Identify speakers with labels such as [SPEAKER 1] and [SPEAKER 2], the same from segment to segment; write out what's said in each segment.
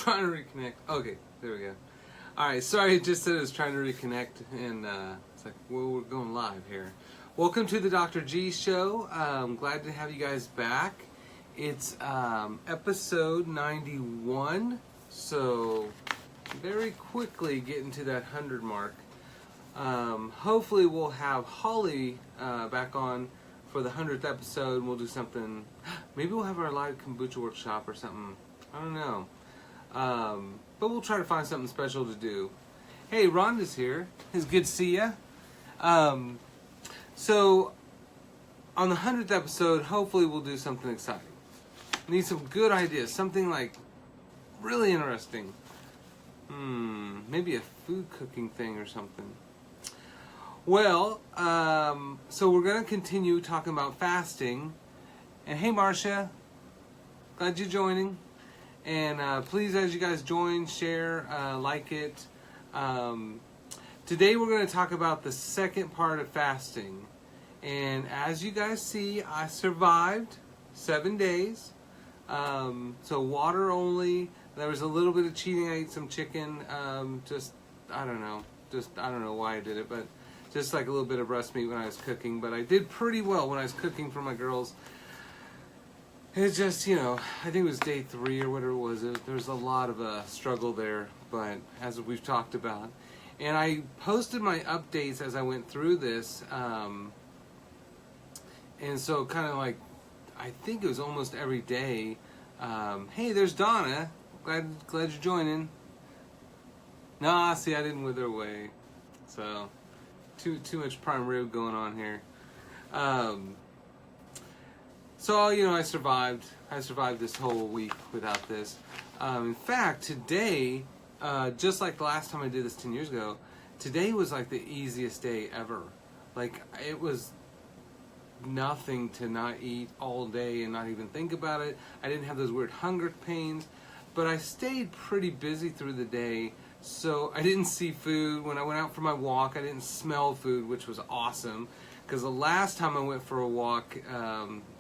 [SPEAKER 1] trying to reconnect. Okay, there we go. Alright, sorry, it just said it was trying to reconnect, and it's like, well, we're going live here. Welcome to the Dr. G Show. I'm glad to have you guys back. It's episode 91, so very quickly getting to that 100 mark. Hopefully we'll have Holly back on for the 100th episode, and we'll do something. Maybe we'll have our live kombucha workshop or something. I don't know. But we'll try to find something special to do. Hey, Rhonda's here. It's good to see ya. So, on the 100th episode, hopefully we'll do something exciting. Need some good ideas. Something like really interesting. Maybe a food cooking thing or something. Well, so we're going to continue talking about fasting. And hey, Marcia, glad you're joining. And please, as you guys join, share, like it. Today we're going to talk about the second part of fasting. And as you guys see, I survived 7 days. So water only. There was a little bit of cheating. I ate some chicken. I don't know why I did it, but just like a little bit of breast meat when I was cooking. But I did pretty well when I was cooking for my girls. It's just, I think it was day 3 or whatever it was. There was a lot of struggle there, but as we've talked about. And I posted my updates as I went through this. And so kind of like, I think it was almost every day. Hey, there's Donna. Glad you're joining. Nah, see, I didn't wither away. So, too much prime rib going on here. So, I survived. I survived this whole week without this. In fact, today, just like the last time I did this 10 years ago, today was like the easiest day ever. Like, it was nothing to not eat all day and not even think about it. I didn't have those weird hunger pains, but I stayed pretty busy through the day. So I didn't see food. When I went out for my walk, I didn't smell food, which was awesome. Because the last time I went for a walk,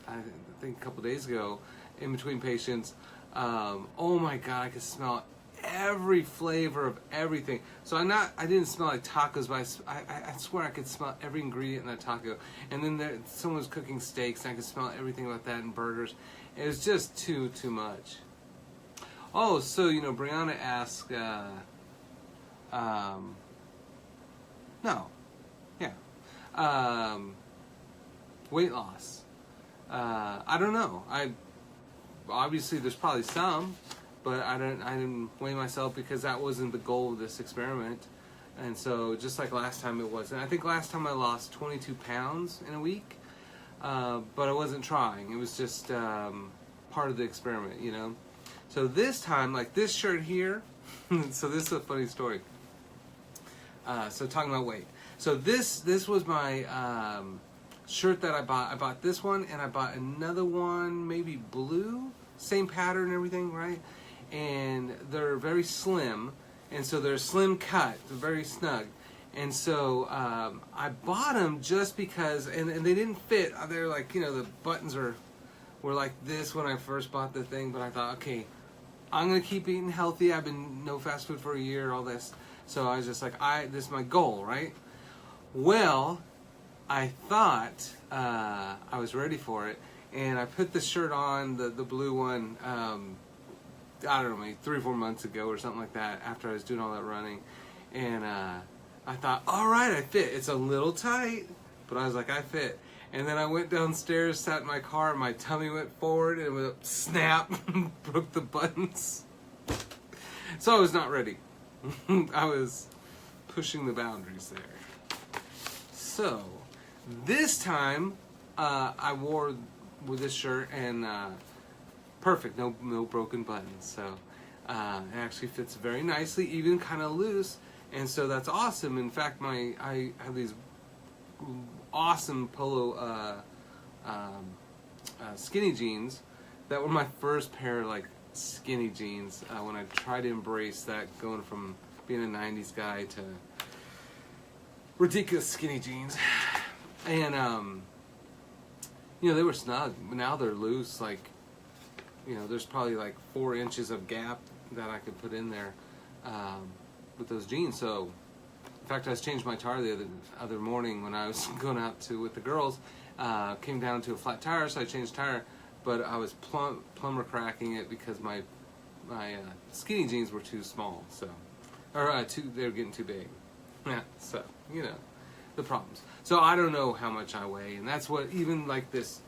[SPEAKER 1] I think a couple days ago, in between patients, oh my God, I could smell every flavor of everything. So I didn't smell like tacos, but I swear I could smell every ingredient in that taco. And then someone was cooking steaks, and I could smell everything about that, and burgers. It was just too much. Oh, so, Brianna asked, weight loss. I don't know. Obviously there's probably some, but I didn't weigh myself because that wasn't the goal of this experiment. And so just like last time it wasn't. I think last time I lost 22 pounds in a week, but I wasn't trying. It was just part of the experiment, So this time, like this shirt here, so this is a funny story. So talking about weight. So this was my shirt that I bought. I bought this one, and I bought another one, maybe blue, same pattern and everything, right? And they're very slim, and so they're slim cut, they're very snug. And so I bought them just because, and they didn't fit. They're like, the buttons were like this when I first bought the thing, but I thought, okay, I'm gonna keep eating healthy. I've been no fast food for a year, all this. So I was just like, this is my goal, right? Well, I thought I was ready for it, and I put the shirt on, the blue one, I don't know, maybe 3 or 4 months ago or something like that, after I was doing all that running. And I thought, all right, I fit. It's a little tight, but I was like, I fit. And then I went downstairs, sat in my car, and my tummy went forward, and it went snap, broke the buttons. So I was not ready. I was pushing the boundaries there. So this time I wore with this shirt, and perfect, no broken buttons. So it actually fits very nicely, even kind of loose, and so that's awesome. In fact, I have these awesome polo skinny jeans that were my first pair of skinny jeans when I tried to embrace that, going from being a 90s guy to ridiculous skinny jeans. And they were snug, but now they're loose. There's probably 4 inches of gap that I could put in there with those jeans. So, in fact, I just changed my tire the other morning when I was going out with the girls. Came down to a flat tire, so I changed tire. But I was plumber cracking it because my skinny jeans were too small, so they were getting too big. Yeah, so the problems. So I don't know how much I weigh, and that's what even like this.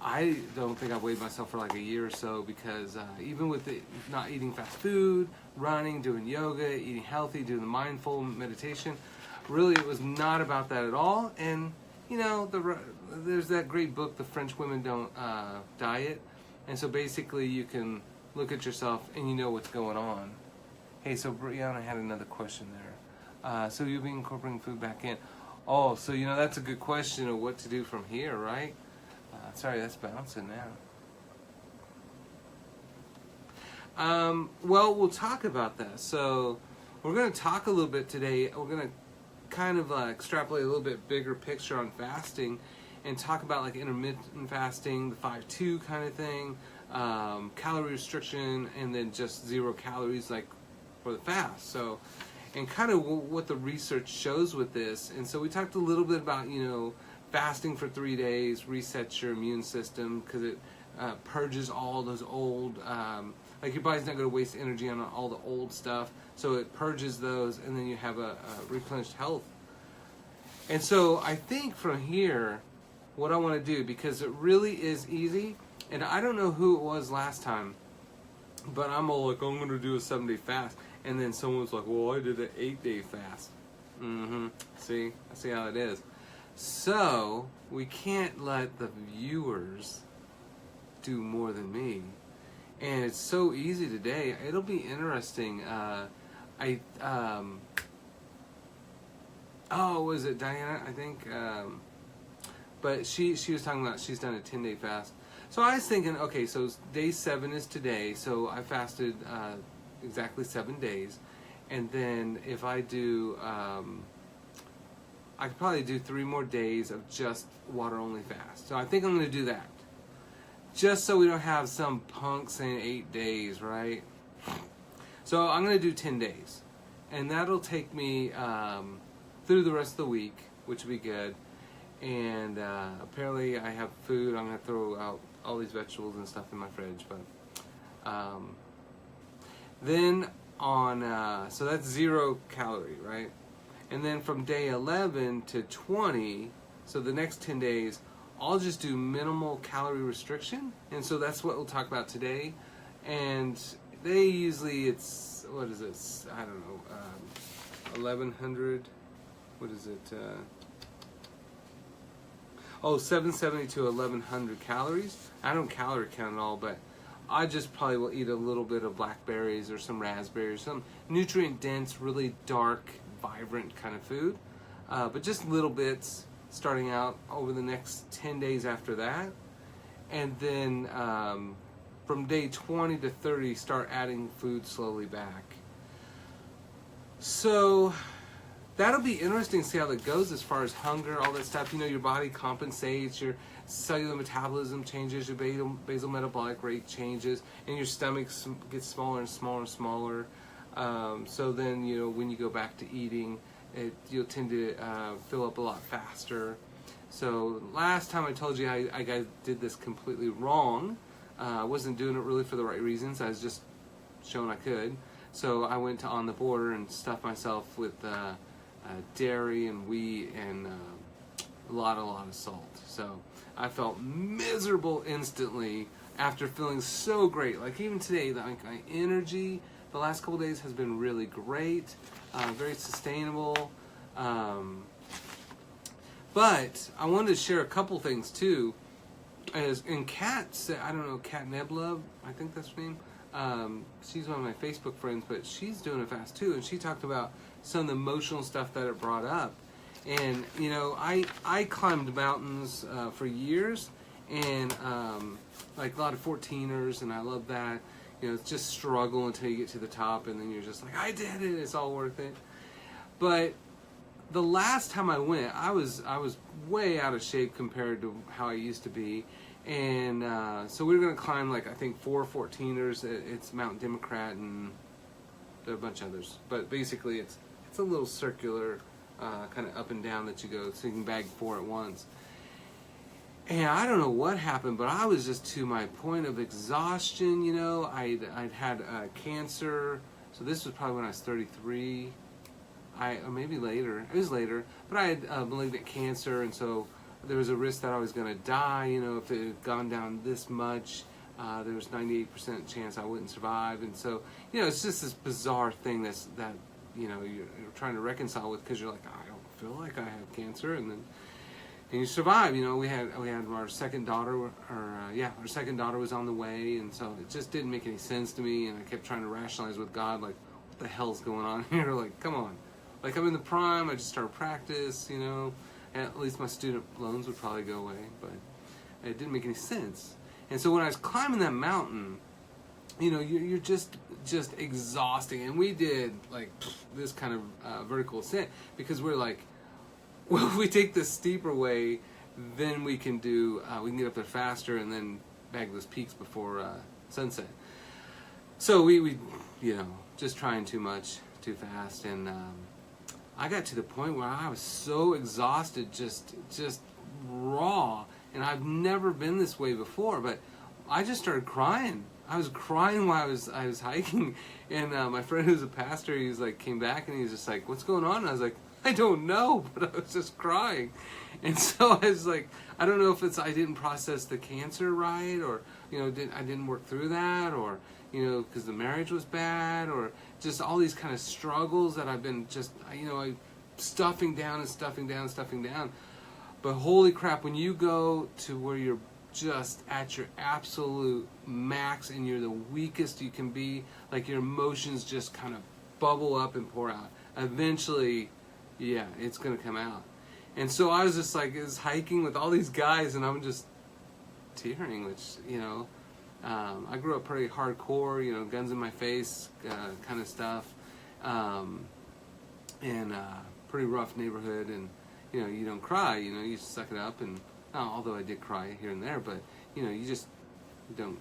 [SPEAKER 1] I don't think I've weighed myself for like a year or so because even with not eating fast food, running, doing yoga, eating healthy, doing the mindful meditation, really it was not about that at all. And there's that great book, The French Women Don't Diet, and so basically you can look at yourself and you know what's going on. Hey, so Brianna had another question there. So you'll be incorporating food back in. Oh, so that's a good question of what to do from here, right? Sorry, that's bouncing now. Well, we'll talk about that. So we're going to talk a little bit today. We're going to kind of extrapolate a little bit bigger picture on fasting and talk about like intermittent fasting, the 5-2 kind of thing, calorie restriction, and then just 0 calories like for the fast. So, and kind of what the research shows with this. And so we talked a little bit about, fasting for 3 days resets your immune system because it purges all those old, like your body's not going to waste energy on all the old stuff, so it purges those, and then you have a replenished health. And so I think from here, what I want to do, because it really is easy, and I don't know who it was last time, but I'm all like, I'm going to do a 7-day fast, and then someone's like, well, I did an 8-day fast. See, I see how it is. So, we can't let the viewers do more than me. And it's so easy today. It'll be interesting. Was it Diana, I think? But she was talking about she's done a 10-day fast. So I was thinking, okay, so day 7 is today. So I fasted exactly 7 days. And then if I do... I could probably do 3 more days of just water-only fast. So I think I'm going to do that. Just so we don't have some punk saying 8 days, right? So I'm going to do 10 days. And that'll take me through the rest of the week, which will be good. And apparently I have food. I'm going to throw out all these vegetables and stuff in my fridge. But then on, so that's 0 calorie, right? And then from day 11 to 20, so the next 10 days, I'll just do minimal calorie restriction. And so that's what we'll talk about today. And they usually, it's, what is it? I don't know, 1,100, what is it? 770 to 1,100 calories. I don't calorie count at all, but I just probably will eat a little bit of blackberries or some raspberries, some nutrient-dense, really dark, vibrant kind of food, but just little bits starting out over the next 10 days after that, and then from day 20 to 30 start adding food slowly back. So that'll be interesting to see how that goes as far as hunger, all that stuff. Your body compensates, your cellular metabolism changes, your basal metabolic rate changes, and your stomach gets smaller and smaller and smaller. So then, when you go back to eating, you'll tend to fill up a lot faster. So last time I told you I did this completely wrong. I wasn't doing it really for the right reasons. I was just showing I could. So I went to On the Border and stuffed myself with dairy and wheat and a lot of salt. So I felt miserable instantly after feeling so great. Like even today, my energy the last couple days has been really great, very sustainable. But I wanted to share a couple things too. And Kat said, I don't know, Kat Nebla, I think that's her name. She's one of my Facebook friends, but she's doing a fast too. And she talked about some of the emotional stuff that it brought up. And, I climbed mountains for years, and like a lot of 14ers, and I love that. It's just struggle until you get to the top, and then you're just like, I did it, it's all worth it. But the last time I went, I was way out of shape compared to how I used to be, And so we were going to climb, like, I think 414ers. It's Mount Democrat, and there are a bunch of others. But basically, it's a little circular kind of up and down that you go, so you can bag 4 at once. And I don't know what happened, but I was just to my point of exhaustion, you know. I'd had cancer, so this was probably when I was 33. Or maybe later. It was later. But I had malignant cancer, and so there was a risk that I was going to die, you know, if it had gone down this much. There was 98% chance I wouldn't survive. And so, you know, it's just this bizarre thing that you know, you're trying to reconcile with, because you're like, I don't feel like I have cancer, and you survive. You know, we had our second daughter, our second daughter was on the way, and so it just didn't make any sense to me, and I kept trying to rationalize with God, like, what the hell's going on here? Like, come on. Like, I'm in the prime, I just started practice, you know, and at least my student loans would probably go away, but it didn't make any sense. And so when I was climbing that mountain, you know, you're just exhausting. And we did, like, this kind of vertical ascent, because we're like, well, if we take the steeper way, then we can get up there faster and then bag those peaks before sunset. So we you know, just trying too much, too fast, and I got to the point where I was so exhausted, just raw, and I've never been this way before, but I just started crying. I was crying while I was hiking, and my friend who's a pastor, he's like, came back and he's just like, what's going on? And I was like, I don't know, but I was just crying. And so I was like, I don't know if it's I didn't process the cancer right, or, you know, I didn't work through that, or, you know, because the marriage was bad, or just all these kind of struggles that I've been just, you know, stuffing down. But holy crap, when you go to where you're just at your absolute max and you're the weakest you can be, like your emotions just kind of bubble up and pour out. Eventually, yeah, it's going to come out. And so I was just like, I was hiking with all these guys, and I'm just tearing, which, you know, I grew up pretty hardcore, you know, guns in my face kind of stuff, and pretty rough neighborhood, and, you know, you don't cry, you know, you suck it up, and although I did cry here and there, but, you know, you don't,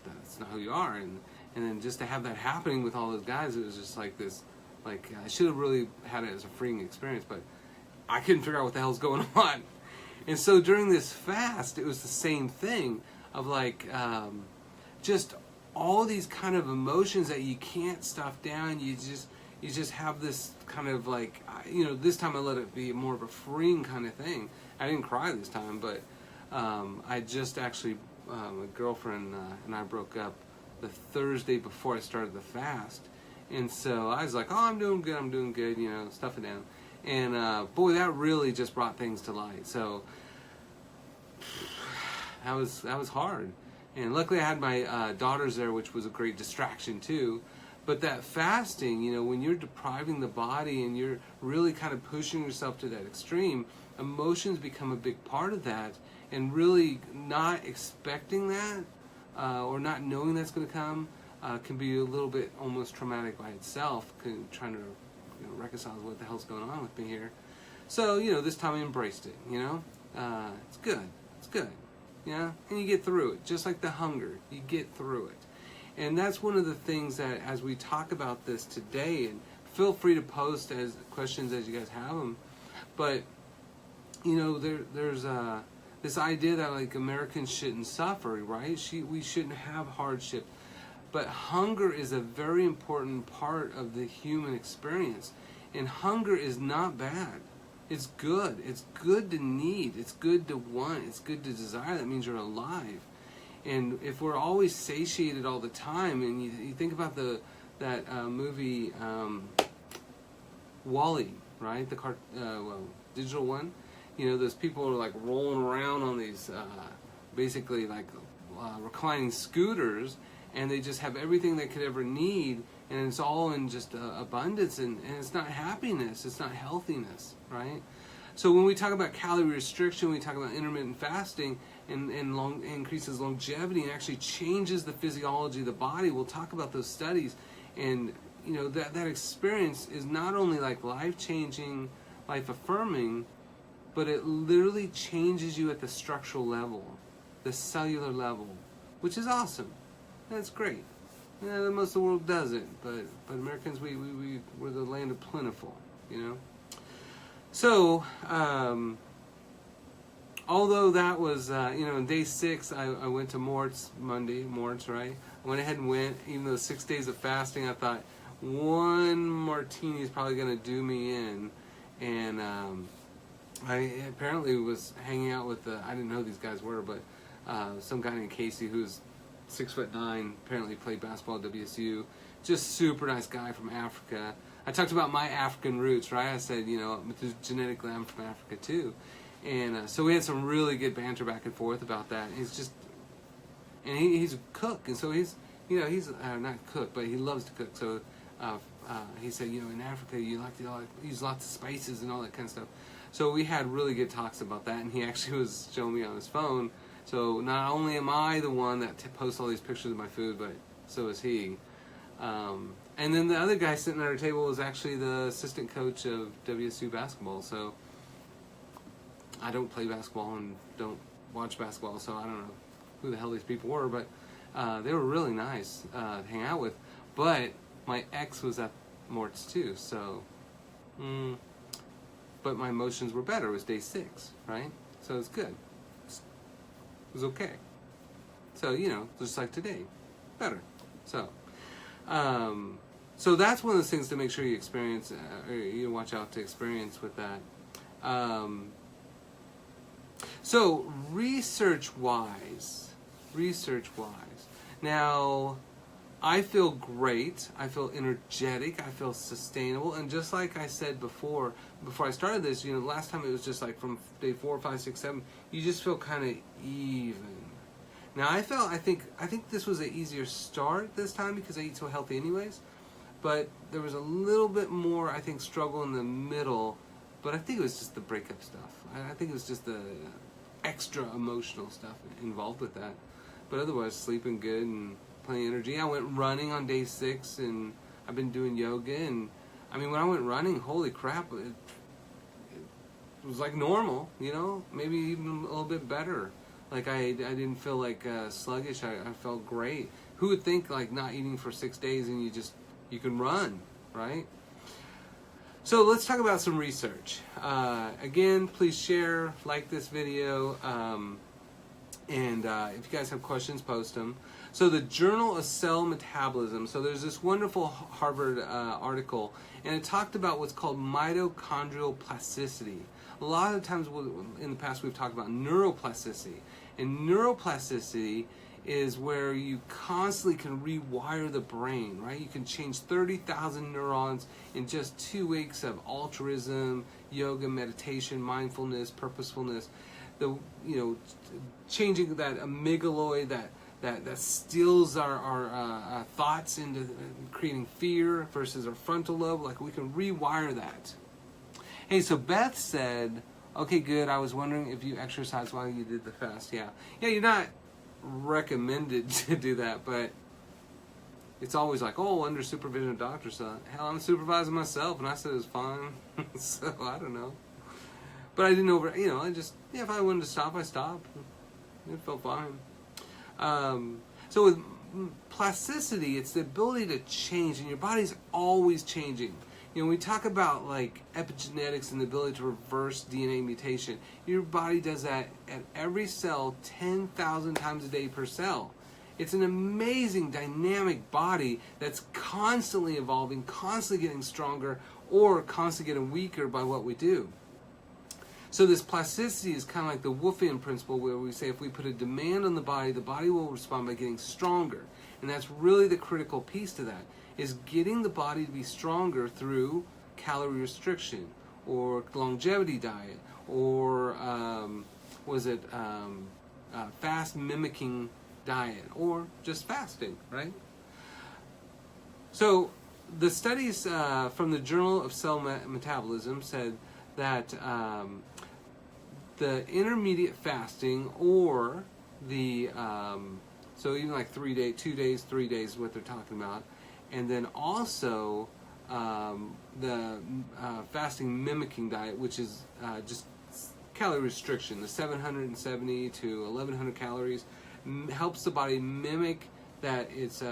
[SPEAKER 1] that's not who you are. And then just to have that happening with all those guys, it was just like this, like, I should have really had it as a freeing experience, but I couldn't figure out what the hell's going on. And so during this fast, it was the same thing of like, just all these kind of emotions that you can't stuff down. You just have this kind of like, you know, this time I let it be more of a freeing kind of thing. I didn't cry this time, but I just actually, my girlfriend and I broke up the Thursday before I started the fast. And so I was like, oh, I'm doing good, you know, stuff it down. And boy, that really just brought things to light. So that was hard. And luckily I had my daughters there, which was a great distraction too. But that fasting, you know, when you're depriving the body and you're really kind of pushing yourself to that extreme, emotions become a big part of that. And really not expecting that or not knowing that's going to come can be a little bit almost traumatic by itself, trying to, you know, reconcile what the hell's going on with me here. So, you know, this time I embraced it, you know. It's good, yeah, and you get through it, just like the hunger, you get through it. And that's one of the things that, as we talk about this today, and feel free to post as questions as you guys have them, but, you know, there's this idea that, like, Americans shouldn't suffer, right? We shouldn't have hardship. But hunger is a very important part of the human experience. And hunger is not bad. It's good. It's good to need. It's good to want. It's good to desire. That means you're alive. And if we're always satiated all the time, and you think about that movie WALL-E, right? The digital one. You know, those people are like rolling around on these basically like reclining scooters, and they just have everything they could ever need, and it's all in just abundance, and it's not happiness, it's not healthiness, right? So when we talk about calorie restriction, we talk about intermittent fasting, and increases longevity and actually changes the physiology of the body. We'll talk about those studies, and you know that experience is not only like life-changing, life-affirming, but it literally changes you at the structural level. the cellular level, which is awesome. That's great. Yeah, most of the world doesn't, but Americans, we're the land of plentiful, you know. So, although that was, in day 6, I went to Mort's Monday, right? I went ahead and went, even though 6 days of fasting, I thought one martini is probably going to do me in. And I apparently was hanging out with, I didn't know who these guys were, but some guy named Casey who's 6'9", apparently played basketball at WSU. Just super nice guy from Africa. I talked about my African roots, right? I said, genetically I'm from Africa too. And so we had some really good banter back and forth about that. He's a cook, and so he's not a cook, but he loves to cook. So he said, in Africa you like to use lots of spices and all that kind of stuff. So we had really good talks about that, and he actually was showing me on his phone. So not only am I the one that posts all these pictures of my food, but so is he. And then the other guy sitting at our table was actually the assistant coach of WSU basketball. So I don't play basketball and don't watch basketball, so I don't know who the hell these people were, but they were really nice to hang out with. But my ex was at Mort's too, so but my emotions were better. It was day 6, right? So it's good. It was okay. So, just like today, better. So so that's one of those things to make sure you experience, or you watch out to experience with that. So research-wise, now I feel great, I feel energetic, I feel sustainable, and just like I said before I started this, last time it was just like from day 4, 5, 6, 7, you just feel kind of even. Now I think this was an easier start this time because I eat so healthy anyways, but there was a little bit more, I think, struggle in the middle, but I think it was just the breakup stuff. I think it was just the extra emotional stuff involved with that. But otherwise, sleeping good and plenty of energy. I went running on day 6, and I've been doing yoga. And I mean, when I went running, holy crap, it was like normal, maybe even a little bit better. Like I didn't feel like sluggish. I felt great. Who would think like not eating for 6 days and you can run, right? So let's talk about some research. Again, please share, like this video, and if you guys have questions, post them. So the Journal of Cell Metabolism, so there's this wonderful Harvard article, and it talked about what's called mitochondrial plasticity. A lot of times in the past we've talked about neuroplasticity, and neuroplasticity is where you constantly can rewire the brain, right? You can change 30,000 neurons in just 2 weeks of altruism, yoga, meditation, mindfulness, purposefulness. Changing that amygdaloid that steals our thoughts into creating fear versus our frontal lobe. Like we can rewire that. Hey, so Beth said, okay, good. I was wondering if you exercised while you did the fast. Yeah, you're not recommended to do that, but it's always like, under supervision of doctors. So hell, I'm supervising myself, and I said it was fine. So I don't know, but I didn't if I wanted to stop, I stopped. It felt fine. So with plasticity, it's the ability to change, and your body's always changing. We talk about like epigenetics and the ability to reverse DNA mutation. Your body does that at every cell 10,000 times a day per cell. It's an amazing dynamic body that's constantly evolving, constantly getting stronger, or constantly getting weaker by what we do. So this plasticity is kind of like the Wolffian principle, where we say if we put a demand on the body will respond by getting stronger. And that's really the critical piece to that, is getting the body to be stronger through calorie restriction or longevity diet or fast mimicking diet or just fasting, right? So the studies from the Journal of Cell Metabolism said that the intermediate fasting or the so even like 3 days, 2 days, 3 days is what they're talking about. And then also the fasting mimicking diet, which is just calorie restriction. The 770 to 1100 calories helps the body mimic that it's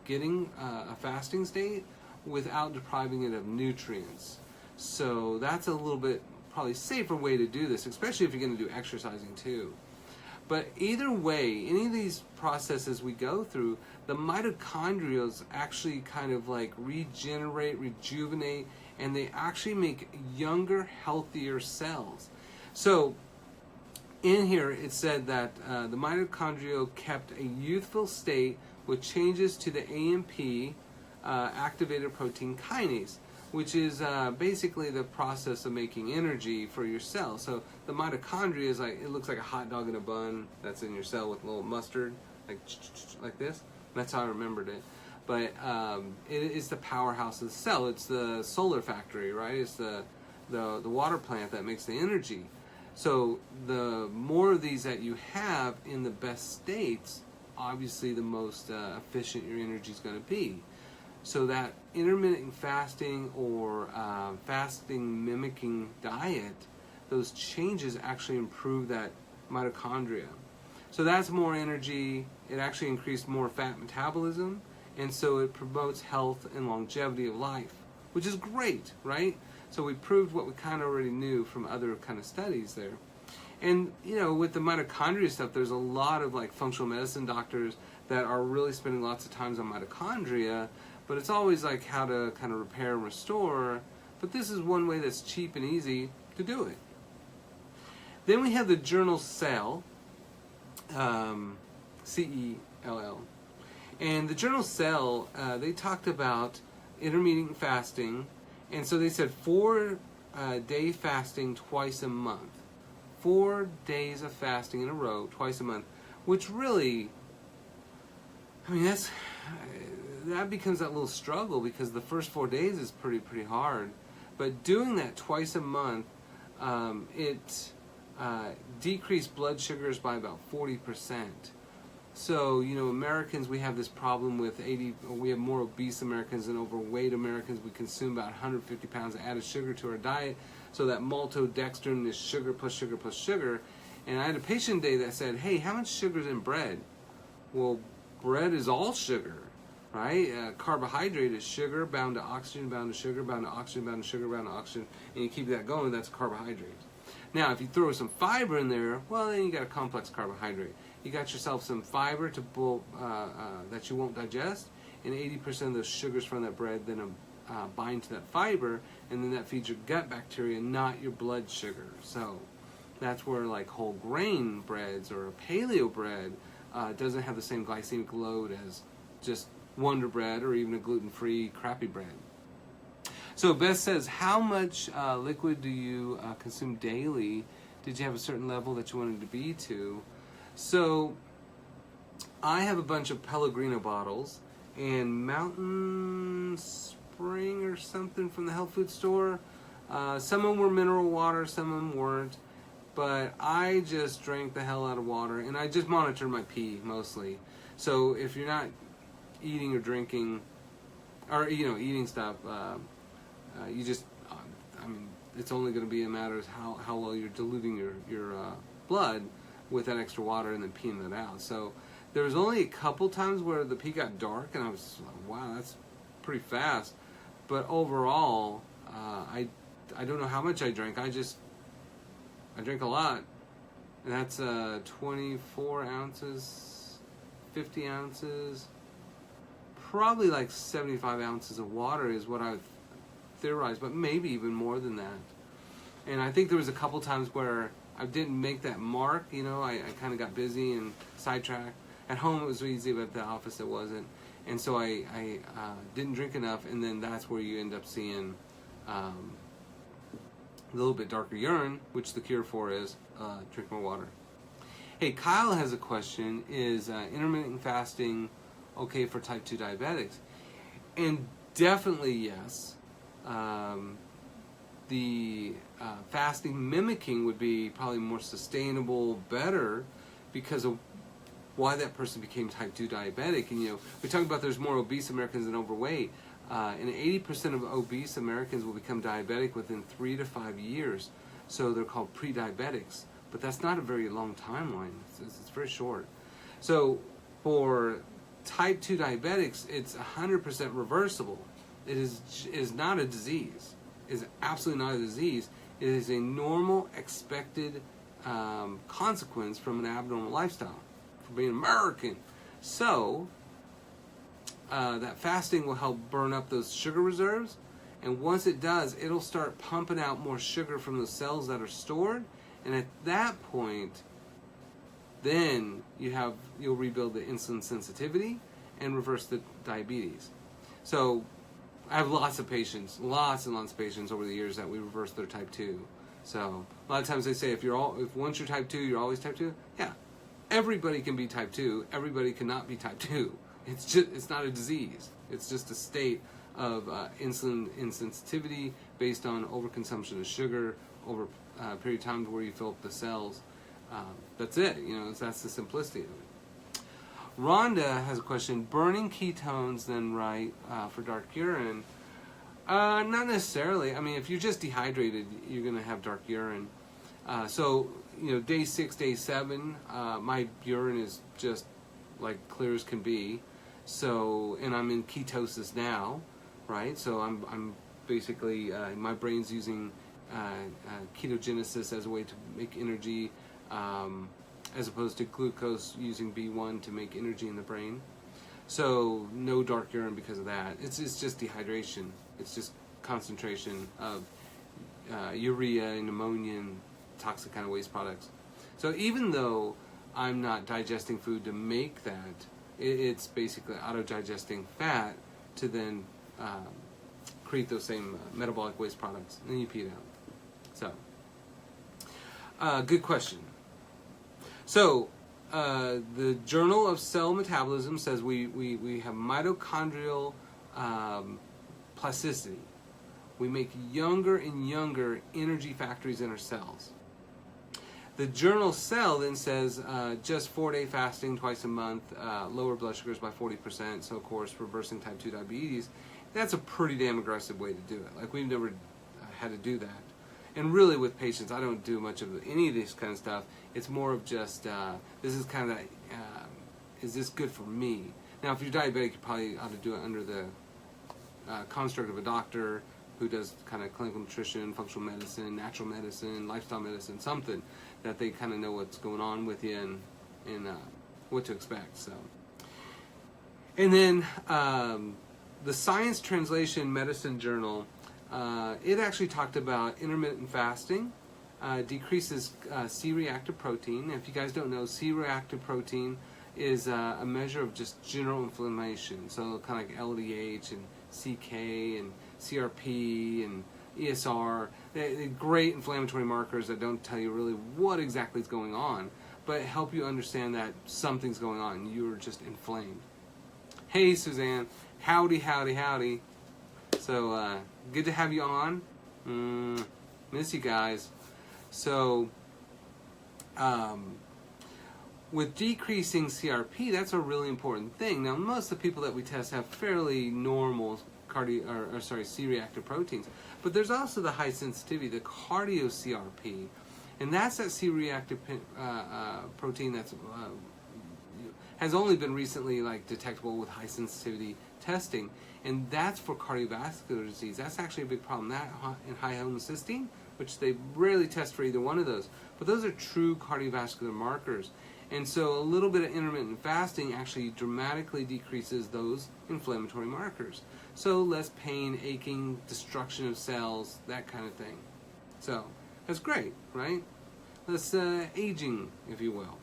[SPEAKER 1] getting a fasting state without depriving it of nutrients. So that's a little bit probably safer way to do this, especially if you're going to do exercising too. But either way, any of these processes we go through, the mitochondria actually kind of like regenerate, rejuvenate, and they actually make younger, healthier cells. So in here it said that the mitochondria kept a youthful state with changes to the AMP, activated protein kinase, which is basically the process of making energy for your cell. So the mitochondria is like, it looks like a hot dog in a bun that's in your cell with a little mustard, like this. That's how I remembered it. But it is the powerhouse of the cell. It's the solar factory, right? It's the water plant that makes the energy. So the more of these that you have in the best states, obviously the most efficient your energy is going to be. So that intermittent fasting or fasting mimicking diet, those changes actually improve that mitochondria. So that's more energy. It actually increased more fat metabolism, and so it promotes health and longevity of life, which is great, right? So we proved what we kind of already knew from other kind of studies there. And you know, with the mitochondria stuff, there's a lot of like functional medicine doctors that are really spending lots of time on mitochondria, but it's always like how to kind of repair and restore. But this is one way that's cheap and easy to do it. Then we have the journal Cell, C-E-L-L. And the journal Cell, they talked about intermittent fasting, and so they said 4-day fasting twice a month. 4 days of fasting in a row, twice a month, which really, I mean, that becomes that little struggle because the first 4 days is pretty hard. But doing that twice a month, it decreased blood sugars by about 40%. So, you know, Americans, we have this problem with we have more obese Americans than overweight Americans. We consume about 150 pounds of added sugar to our diet. So that maltodextrin is sugar plus sugar plus sugar. And I had a patient today that said, hey, how much sugar is in bread? Well, bread is all sugar, right? Carbohydrate is sugar bound to oxygen, bound to sugar, bound to oxygen, bound to sugar, bound to oxygen. And you keep that going, that's carbohydrate. Now, if you throw some fiber in there, well, then you got a complex carbohydrate. You got yourself some fiber that you won't digest, and 80% of those sugars from that bread then bind to that fiber, and then that feeds your gut bacteria, not your blood sugar. So that's where like whole grain breads or paleo bread doesn't have the same glycemic load as just Wonder Bread or even a gluten-free crappy bread. So Beth says, how much liquid do you consume daily? Did you have a certain level that you wanted to be to? So I have a bunch of Pellegrino bottles and Mountain Spring or something from the health food store. Some of them were mineral water, some of them weren't. But I just drank the hell out of water, and I just monitor my pee mostly. So if you're not eating or drinking, or eating stuff, you just, I mean, it's only going to be a matter of how well you're diluting your blood with that extra water and then peeing that out. So there was only a couple times where the pee got dark, and I was like, wow, that's pretty fast. But overall, I don't know how much I drank. I drank a lot, and that's 24 ounces, 50 ounces, probably like 75 ounces of water is what I've theorized, but maybe even more than that. And I think there was a couple times where I didn't make that mark, I kind of got busy and sidetracked. At home it was easy, but at the office it wasn't. And so I didn't drink enough, and then that's where you end up seeing a little bit darker urine, which the cure for is drink more water. Hey, Kyle has a question. Is intermittent fasting okay for type 2 diabetics? And definitely yes. The fasting mimicking would be probably more sustainable, better, because of why that person became type 2 diabetic. And we talk about there's more obese Americans than overweight, and 80% of obese Americans will become diabetic within 3 to 5 years. so they're called pre-diabetics. But that's not a very long timeline. It's very short. So for type 2 diabetics, it's 100% reversible. It is not a disease. It is absolutely not a disease. It is a normal, expected consequence from an abnormal lifestyle, for being American. So that fasting will help burn up those sugar reserves, and once it does, it'll start pumping out more sugar from the cells that are stored, and at that point, then you'll rebuild the insulin sensitivity and reverse the diabetes. So I have lots and lots of patients over the years that we reverse their type 2. So a lot of times they say if once you're type 2, you're always type 2. Yeah, everybody can be type 2. Everybody cannot be type 2. It's not a disease. It's just a state of insulin insensitivity based on overconsumption of sugar over a period of time where you fill up the cells. That's it. That's the simplicity of it. Rhonda has a question. Burning ketones then right for dark urine? Not necessarily. I mean, if you're just dehydrated, you're going to have dark urine. So, day 6, day 7, my urine is just like clear as can be. So, and I'm in ketosis now, right? So I'm basically, my brain's using ketogenesis as a way to make energy, as opposed to glucose using B1 to make energy in the brain. So no dark urine because of that. It's just dehydration. It's just concentration of urea and ammonia and toxic kind of waste products. So even though I'm not digesting food to make that, it's basically auto-digesting fat to then create those same metabolic waste products, and then you pee it out. So, good question. So, the Journal of Cell Metabolism says we have mitochondrial plasticity. We make younger and younger energy factories in our cells. The journal Cell then says just 4-day fasting twice a month, lower blood sugars by 40%, so of course reversing type 2 diabetes. That's a pretty damn aggressive way to do it. Like, we've never had to do that. And really with patients, I don't do much of any of this kind of stuff. It's more of just, this is kind of, is this good for me? Now, if you're diabetic, you probably ought to do it under the construct of a doctor who does kind of clinical nutrition, functional medicine, natural medicine, lifestyle medicine, something that they kind of know what's going on with you and what to expect. So, and then the Science Translation Medicine Journal, it actually talked about intermittent fasting decreases C-reactive protein. If you guys don't know, C-reactive protein is a measure of just general inflammation. So kind of like LDH and CK and CRP and ESR, they're great inflammatory markers that don't tell you really what exactly is going on, but help you understand that something's going on. You're just inflamed. Hey, Suzanne. Howdy, howdy, howdy. So, good to have you on. Miss you guys. So, with decreasing CRP, that's a really important thing. Now, most of the people that we test have fairly normal C-reactive proteins, but there's also the high sensitivity, the cardio CRP, and that's that C-reactive protein that's has only been recently detectable with high sensitivity testing, and that's for cardiovascular disease. That's actually a big problem. That and high homocysteine, which they rarely test for either one of those, but those are true cardiovascular markers. And so a little bit of intermittent fasting actually dramatically decreases those inflammatory markers. So less pain, aching, destruction of cells, that kind of thing. So that's great, right? Less aging, if you will.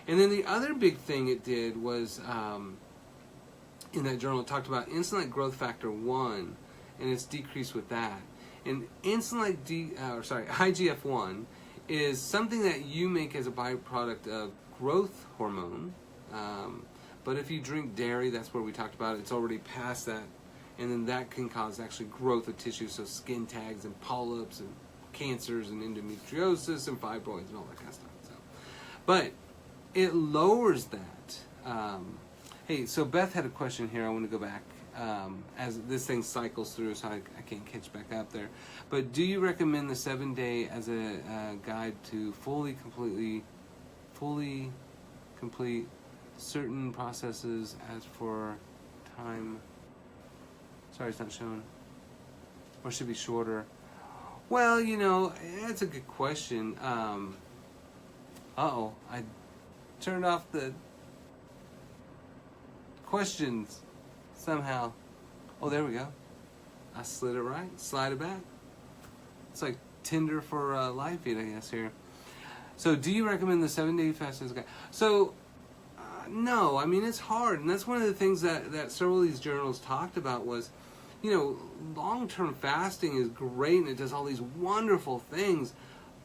[SPEAKER 1] And then the other big thing it did was, in that journal, it talked about insulin growth factor 1, and its decrease with that. And IGF-1 is something that you make as a byproduct of growth hormone. But if you drink dairy, that's where we talked about it, it's already past that. And then that can cause actually growth of tissue, so skin tags and polyps and cancers and endometriosis and fibroids and all that kind of stuff. So, but it lowers that. Hey, so Beth had a question here. I want to go back as this thing cycles through, so I can't catch back up there. But do you recommend the 7-day as a guide to fully complete certain processes as for time? Sorry, it's not shown. Or should be shorter? Well, that's a good question. I turned off the questions somehow. Oh, there we go. I slid it right. Slide it back. It's like Tinder for live feed, I guess, here. So, do you recommend the 7-day fast as a guide? So, no. I mean, it's hard. And that's one of the things that several of these journals talked about was, long-term fasting is great and it does all these wonderful things,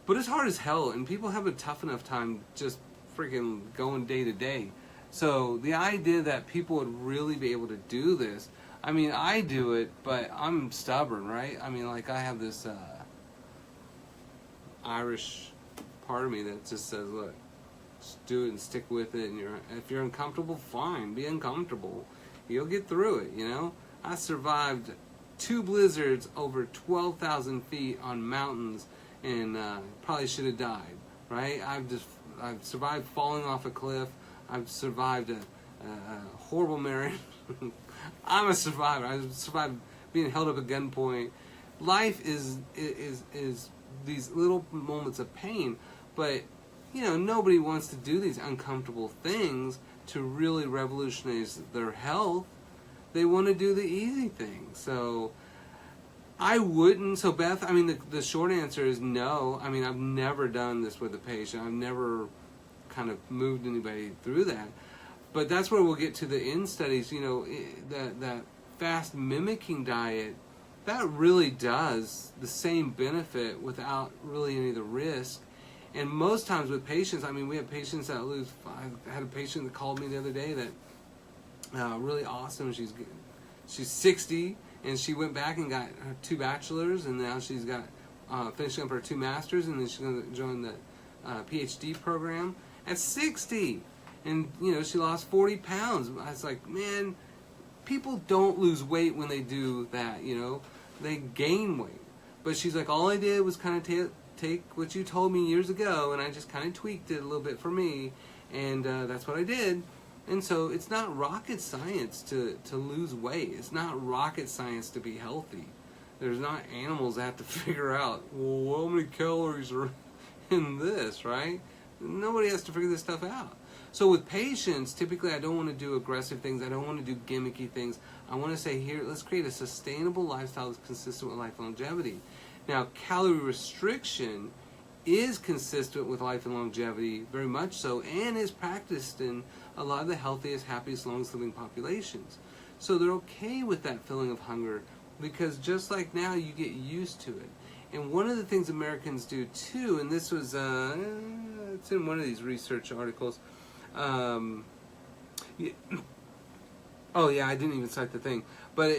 [SPEAKER 1] but it's hard as hell, and people have a tough enough time just freaking going day to day. So the idea that people would really be able to do this, I mean, I do it, but I'm stubborn, right? I mean, like, I have this Irish part of me that just says, look, just do it and stick with it, and if you're uncomfortable, fine, be uncomfortable. You'll get through it, I survived 2 blizzards over 12,000 feet on mountains, and probably should have died, right? I've survived falling off a cliff. I've survived a horrible marriage. I'm a survivor. I've survived being held up at gunpoint. Life is these little moments of pain, but nobody wants to do these uncomfortable things to really revolutionize their health. They want to do the easy thing. So I wouldn't. So Beth, I mean, the short answer is no. I mean, I've never done this with a patient. I've never kind of moved anybody through that. But that's where we'll get to the end studies. That fast mimicking diet, that really does the same benefit without really any of the risk. And most times with patients, I mean, we have patients that lose. I had a patient that called me the other day that really awesome. She's 60, and she went back and got her 2 bachelors, and now she's got finishing up her 2 masters, and then she's going to join the PhD program at 60. And she lost 40 pounds. I was like, man, people don't lose weight when they do that. They gain weight. But she's like, all I did was kind of take what you told me years ago, and I just kind of tweaked it a little bit for me, and that's what I did. And so it's not rocket science to lose weight. It's not rocket science to be healthy. There's not animals that have to figure out, well, how many calories are in this, right? Nobody has to figure this stuff out. So with patients, typically I don't want to do aggressive things. I don't want to do gimmicky things. I want to say, here, let's create a sustainable lifestyle that's consistent with life longevity. Now, calorie restriction is consistent with life and longevity, very much so, and is practiced in a lot of the healthiest, happiest, longest living populations. So they're okay with that feeling of hunger, because just like now, you get used to it. And one of the things Americans do too, and this was it's in one of these research articles. Oh yeah, I didn't even cite the thing, but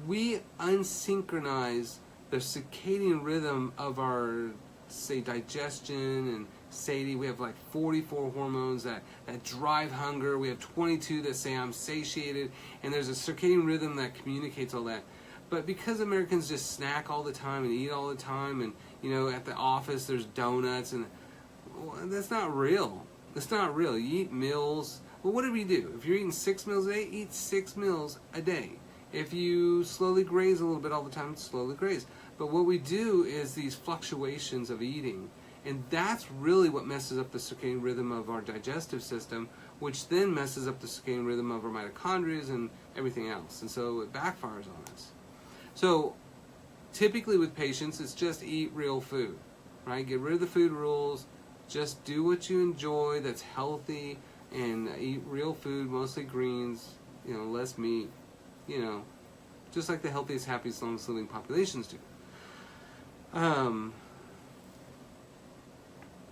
[SPEAKER 1] we unsynchronize the circadian rhythm of our, say, digestion and satiety. We have like 44 hormones that drive hunger. We have 22 that say I'm satiated, and there's a circadian rhythm that communicates all that. But because Americans just snack all the time and eat all the time, and at the office there's donuts, and that's not real. It's not real. You eat meals. Well, what do we do? If you're eating 6 meals a day, eat 6 meals a day. If you slowly graze a little bit all the time, slowly graze. But what we do is these fluctuations of eating, and that's really what messes up the circadian rhythm of our digestive system, which then messes up the circadian rhythm of our mitochondria and everything else. And so it backfires on us. So typically with patients, it's just eat real food, right? Get rid of the food rules. Just do what you enjoy that's healthy, and eat real food, mostly greens, less meat, just like the healthiest, happiest, longest living populations do.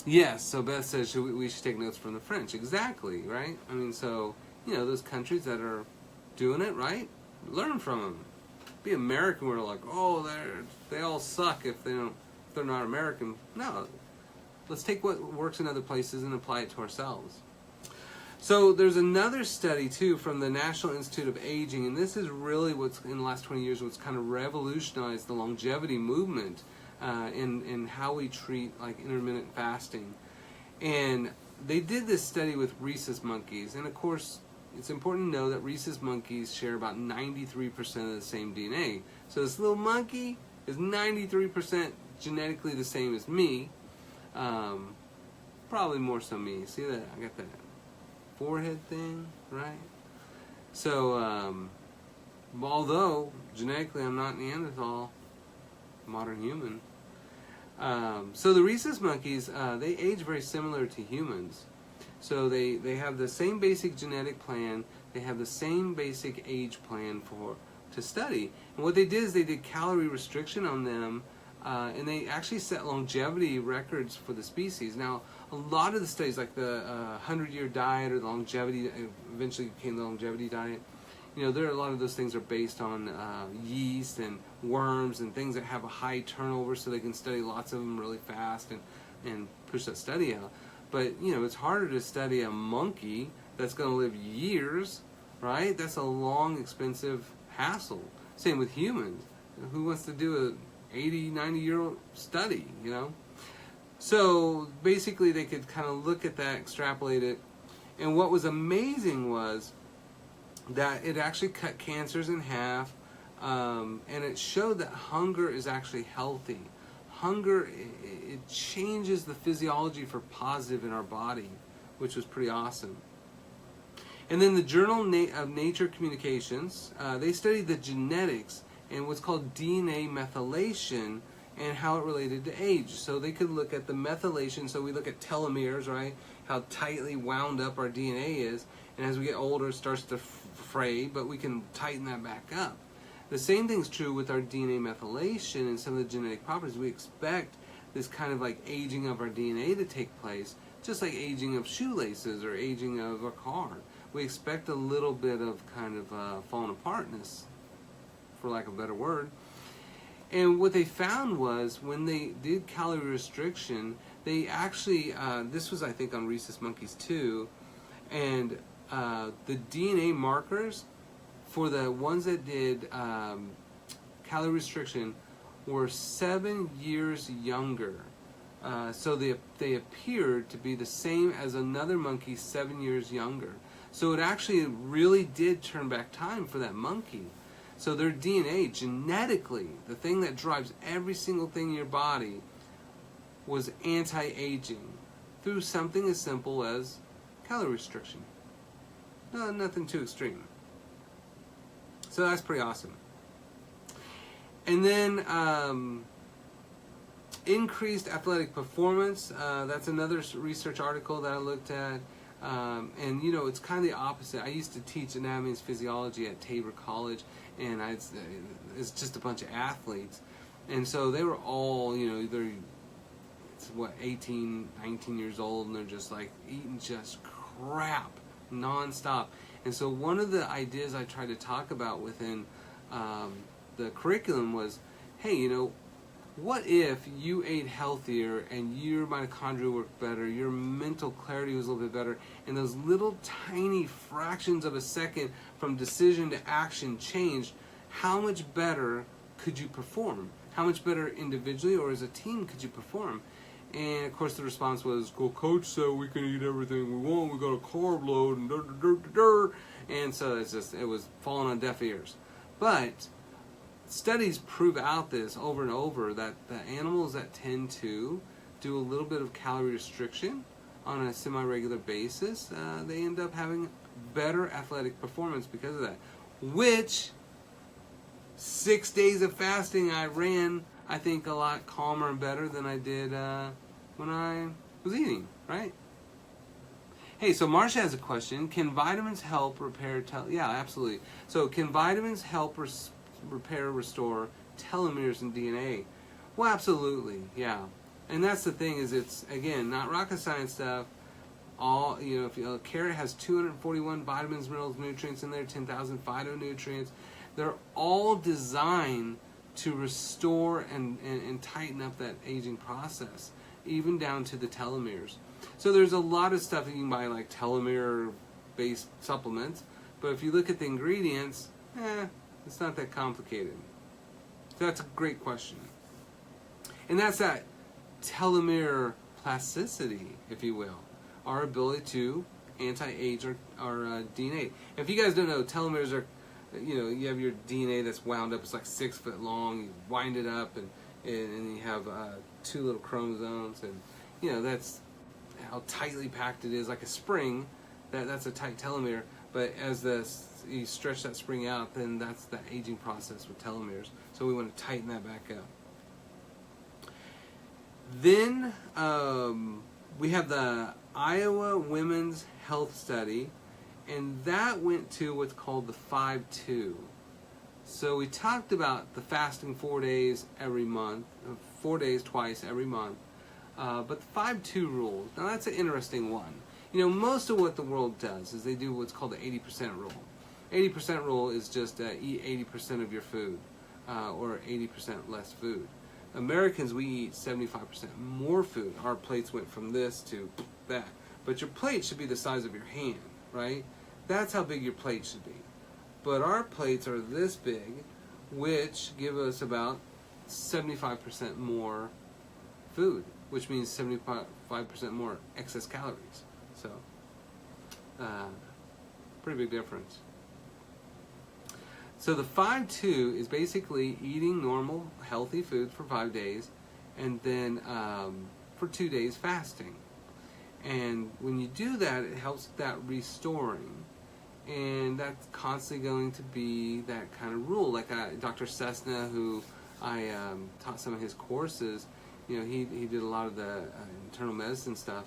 [SPEAKER 1] Yes, so Beth says we should take notes from the French. Exactly, right? I mean, so, those countries that are doing it, right? Learn from them. Be American, we're like, oh, they all suck if they're not American. No. Let's take what works in other places and apply it to ourselves. So there's another study too from the National Institute of Aging, and this is really what's in the last 20 years what's kind of revolutionized the longevity movement in how we treat like intermittent fasting. And they did this study with rhesus monkeys, and of course it's important to know that rhesus monkeys share about 93% of the same DNA. So this little monkey is 93% genetically the same as me. Probably more so me. See that? I got that forehead thing, right? So, although genetically I'm not Neanderthal, modern human. So the rhesus monkeys, they age very similar to humans. So they have the same basic genetic plan. They have the same basic age plan to study. And what they did is they did calorie restriction on them, and they actually set longevity records for the species. Now, a lot of the studies, like the 100-year diet or the longevity, eventually became the longevity diet, there are a lot of those things are based on yeast and worms and things that have a high turnover, so they can study lots of them really fast and push that study out. But, it's harder to study a monkey that's going to live years, right? That's a long, expensive hassle. Same with humans. Who wants to do a 80, 90-year-old study, So basically they could kind of look at that, extrapolate it, and what was amazing was that it actually cut cancers in half, and it showed that hunger is actually healthy. Hunger, it changes the physiology for positive in our body, which was pretty awesome. And then the Journal of Nature Communications, they studied the genetics and what's called DNA methylation and how it related to age. So they could look at the methylation, so we look at telomeres, right? How tightly wound up our DNA is, and as we get older it starts to fray, but we can tighten that back up. The same thing's true with our DNA methylation and some of the genetic properties. We expect this kind of like aging of our DNA to take place, just like aging of shoelaces or aging of a car. We expect a little bit of kind of falling apartness, for lack of a better word. And what they found was when they did calorie restriction, they actually, this was I think on rhesus monkeys too, and the DNA markers for the ones that did calorie restriction were 7 years younger. So they appeared to be the same as another monkey 7 years younger. So it actually really did turn back time for that monkey. So their DNA, genetically, the thing that drives every single thing in your body, was anti-aging through something as simple as calorie restriction. No, nothing too extreme. So that's pretty awesome. And then increased athletic performance. That's another research article that I looked at. And it's kind of the opposite. I used to teach anatomy and physiology at Tabor College, and it's just a bunch of athletes. And so they were all, they're 18, 19 years old, and they're just like eating just crap nonstop. And so one of the ideas I tried to talk about within the curriculum was, hey, what if you ate healthier and your mitochondria worked better, your mental clarity was a little bit better, and those little tiny fractions of a second from decision to action changed, how much better could you perform? How much better individually or as a team could you perform? And of course the response was, well, coach said we can eat everything we want, we got a carb load, and and so it was falling on deaf ears. But studies prove out this over and over, that the animals that tend to do a little bit of calorie restriction on a semi-regular basis, they end up having better athletic performance because of that. Which 6 days of fasting I ran, I think, a lot calmer and better than I did when I was eating, right? Hey, so Marcia has a question. Can vitamins help repair yeah, absolutely. So can vitamins help repair, restore telomeres in DNA? Well, absolutely, yeah. And that's the thing, is it's, again, not rocket science stuff. All, if carrot has 241 vitamins, minerals, nutrients in there, 10,000 phytonutrients. They're all designed to restore and tighten up that aging process, even down to the telomeres. So there's a lot of stuff that you can buy, like telomere based supplements. But if you look at the ingredients, it's not that complicated. So that's a great question. And that's that telomere plasticity, if you will, our ability to anti-age our DNA. If you guys don't know, telomeres are, you have your DNA that's wound up. It's like 6 foot long. You wind it up, and you have 2 little chromosomes, and that's how tightly packed it is, like a spring. That's a tight telomere. But as you stretch that spring out, then that's the aging process with telomeres. So we want to tighten that back up. Then we have the Iowa Women's Health Study, and that went to what's called the 5-2. So we talked about the fasting 4 days every month, 4 days twice every month, but the 5-2 rule, now that's an interesting one. Most of what the world does is they do what's called the 80% rule. 80% rule is just eat 80% of your food, or 80% less food. Americans, we eat 75% more food. Our plates went from this to that. But your plate should be the size of your hand, right? That's how big your plate should be. But our plates are this big, which give us about 75% more food, which means 75% more excess calories. So, pretty big difference. So the 5-2 is basically eating normal, healthy food for 5 days, and then for 2 days fasting. And when you do that, it helps that restoring. And that's constantly going to be that kind of rule. Like Dr. Cessna, who I taught some of his courses, he did a lot of the internal medicine stuff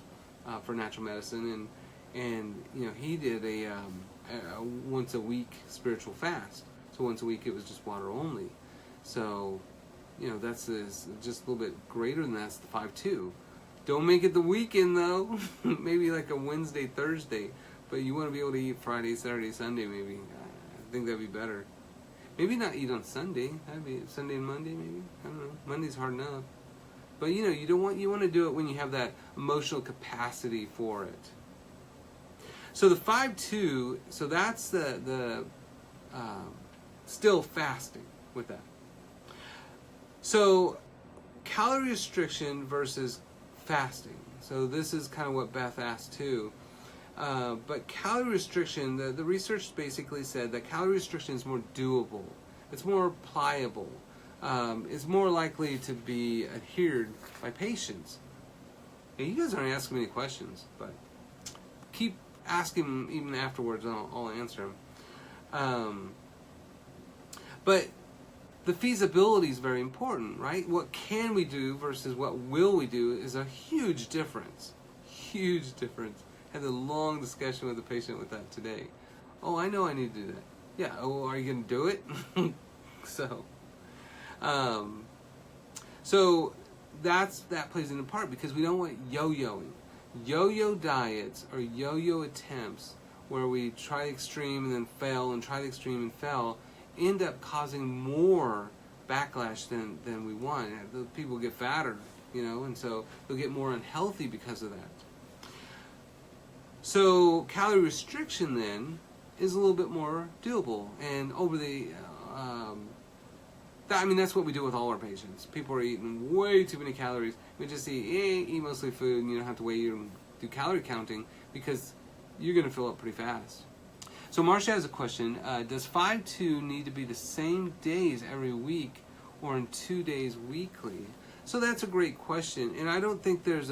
[SPEAKER 1] for natural medicine, and he did a once a week spiritual fast. So once a week it was just water only. So, that's just a little bit greater than that's the 5-2. Don't make it the weekend though. Maybe like a Wednesday, Thursday. But you want to be able to eat Friday, Saturday, Sunday maybe. I think that'd be better. Maybe not eat on Sunday. That'd be Sunday and Monday maybe. I don't know. Monday's hard enough. But you want to do it when you have that emotional capacity for it. So the 5-2, so that's the still fasting with that. So calorie restriction versus fasting. So this is kind of what Beth asked too. But calorie restriction, the research basically said that calorie restriction is more doable. It's more pliable. It's more likely to be adhered by patients. And you guys aren't asking me any questions, but keep asking even afterwards, and I'll answer them. But the feasibility is very important, right? What can we do versus what will we do is a huge difference. Huge difference. I had a long discussion with the patient with that today. Oh, I know I need to do that. Yeah, oh, are you going to do it? So that plays into part because we don't want yo-yoing. Yo-yo diets or yo-yo attempts where we try the extreme and then fail and try the extreme and fail end up causing more backlash than we want. The people get fatter, and so they'll get more unhealthy because of that. So calorie restriction then is a little bit more doable, and over the that's what we do with all our patients. People are eating way too many calories. We just eat mostly food, and you don't have to weigh and do calorie counting because you're going to fill up pretty fast. So Marcia has a question. Does 5-2 need to be the same days every week or in 2 days weekly? So that's a great question, and I don't think there's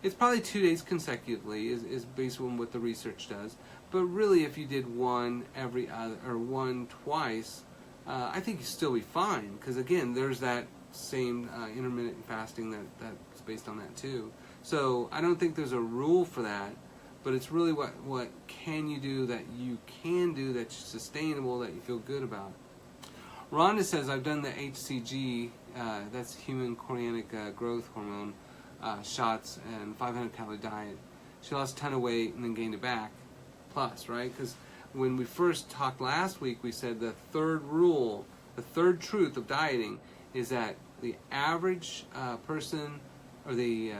[SPEAKER 1] it's probably 2 days consecutively is based on what the research does. But really, if you did one every other or one twice, I think you'd still be fine. Because again, there's that same intermittent fasting that's based on that too. So I don't think there's a rule for that. But it's really what can you do that you can do that's sustainable, that you feel good about. Rhonda says, I've done the HCG, that's human chorionic growth hormone, shots and 500 calorie diet. She lost a ton of weight and then gained it back, plus, right? Because when we first talked last week, we said the third rule, the third truth of dieting is that the average person, or the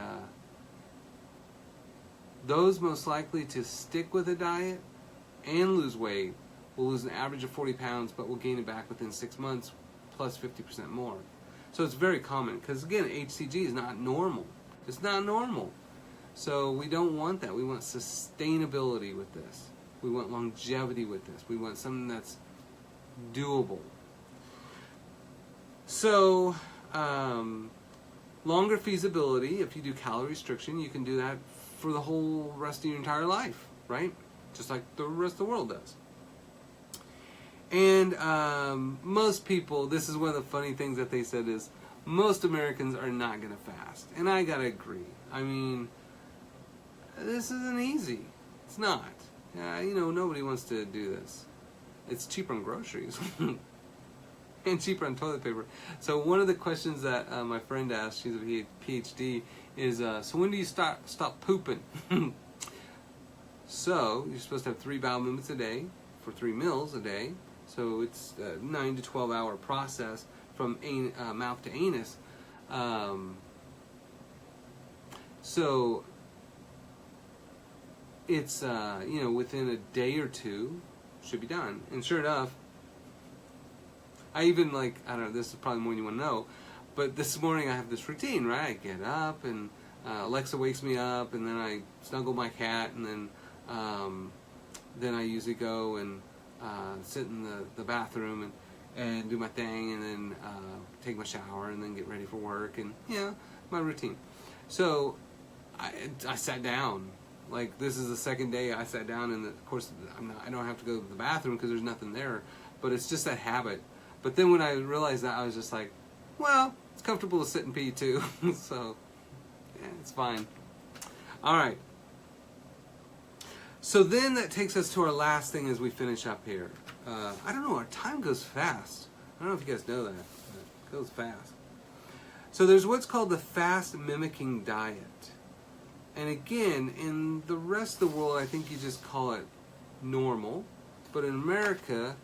[SPEAKER 1] Those most likely to stick with a diet and lose weight will lose an average of 40 pounds, but will gain it back within 6 months, plus 50% more. So it's very common, because again, HCG is not normal. It's not normal. So we don't want that. We want sustainability with this. We want longevity with this. We want something that's doable. So, longer feasibility, if you do calorie restriction, you can do that for the whole rest of your entire life, right? Just like the rest of the world does. And most people, this is one of the funny things that they said is, most Americans are not going to fast. And I got to agree. I mean, this isn't easy. It's not. Nobody wants to do this. It's cheaper on groceries. And cheaper on toilet paper. So one of the questions that my friend asked, she's a PhD, is, so when do you stop pooping? So you're supposed to have 3 bowel movements a day for 3 meals a day. So it's a 9 to 12 hour process from mouth to anus. So it's, within a day or two should be done. And sure enough, I even I don't know, this is probably more than you want to know, but this morning I have this routine, right? I get up and Alexa wakes me up, and then I snuggle my cat, and then I usually go and sit in the bathroom and do my thing, and then take my shower, and then get ready for work, and my routine. So I sat down. This is the second day I sat down, and of course I don't have to go to the bathroom because there's nothing there, but it's just that habit. But then when I realized that, I was just like, well, it's comfortable to sit and pee too. So, yeah, it's fine. All right. So then that takes us to our last thing as we finish up here. I don't know, our time goes fast. I don't know if you guys know that, but it goes fast. So there's what's called the fast mimicking diet. And again, in the rest of the world, I think you just call it normal. But in America,